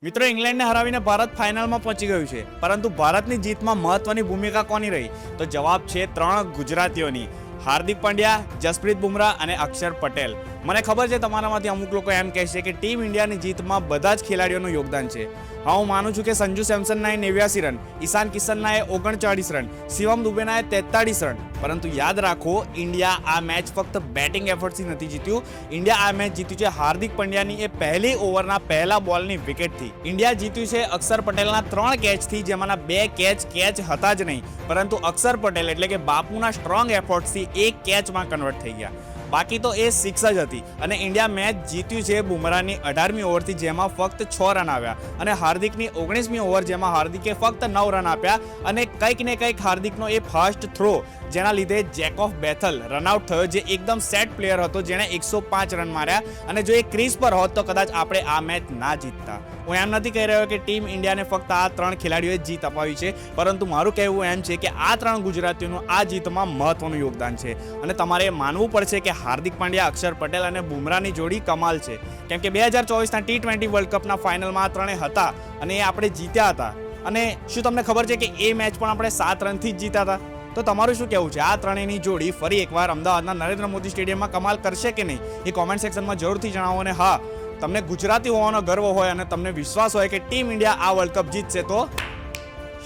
મિત્રો ઇંગ્લેન્ડને હરાવીને ભારત ફાઇનલમાં પહોંચી ગયું છે, પરંતુ ભારતની જીતમાં મહત્વની ભૂમિકા કોની રહી? તો જવાબ છે 3 ગુજરાતીઓની, હાર્દિક પંડ્યા, જસપ્રીત બુમરાહ અને અક્ષર પટેલ. મને ખબર છે તમારામાંથી અમુક લોકો એમ કહેશે કે ટીમ ઇન્ડિયાની જીતમાં બધા જ ખેલાડીઓનું યોગદાન છે. હા, હું માનું છું કે સંજુ સેમસનના 89 રન, ઈશાન કિશનના 39 રન, શિવમ દુબેના 43 રન. પરંતુ યાદ રાખો, ઇન્ડિયા આ મેચ ફક્ત બેટિંગ એફર્ટથી નથી જીત્યું. ઇન્ડિયા આ મેચ જીત્યું છે હાર્દિક પંડ્યાની એ પહેલી ઓવરના પહેલા બોલની વિકેટથી. ઇન્ડિયા જીત્યું છે અક્ષર પટેલના 3 કેચથી, જેમાંના 2 કેચ હતા જ નહીં, પરંતુ અક્ષર પટેલ એટલે કે બાપુના સ્ટ્રોંગ એફર્ટથી 1 કેચમાં કન્વર્ટ થઈ ગયા. બાકી તો એ 6 જ હતી અને ઇન્ડિયા મેચ જીત્યું છે બુમરાહની 18મી ઓવરથી, જેમાં ફક્ત 6 રન આવ્યા, અને હાર્દિકની 19મી ઓવર, જેમાં હાર્દિકે ફક્ત 9 રન આપ્યા. અને કંઈક ને કંઈક હાર્દિકનો એ ફાસ્ટ થ્રો, જેના લીધે જેકોફ બેથલ રનઆઉટ થયો, જે એકદમ સેટ પ્લેયર હતો, જેણે 105 રન માર્યા. અને જો એ ક્રીઝ પર હોત તો કદાચ આપણે આ મેચ ના જીતતા. હું એમ નથી કહી રહ્યો કે ટીમ ઇન્ડિયાને ફક્ત આ 3 ખેલાડીઓએ જીત અપાવી છે, પરંતુ મારું કહેવું એમ છે કે આ 3 ગુજરાતીઓનું આ જીતમાં મહત્વનું યોગદાન છે. અને તમારે માનવું પડશે કે હાર્દિક પાંડ્યા, અક્ષર પટેલ અને બુમરાહની જોડી કમાલ છે, કેમ કે 2024ના T20 વર્લ્ડ કપના ફાઇનલમાં આ 3 હતા અને એ આપણે જીત્યા હતા. અને શું તમને ખબર છે કે એ મેચ પણ આપણે 7 રનથી જ જીત્યા હતા? તો તમારું શું કહેવું છે? આ ત્રણેયની જોડી ફરી એકવાર અમદાવાદના નરેન્દ્ર મોદી સ્ટેડિયમમાં કમાલ કરશે કે નહીં, એ કોમેન્ટ સેક્શનમાં જરૂરથી જણાવો. અને હા, તમને ગુજરાતી હોવાનો ગર્વ હોય અને તમને વિશ્વાસ હોય કે ટીમ ઇન્ડિયા આ વર્લ્ડ કપ જીતશે, તો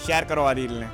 શેર કરો આ રીલને.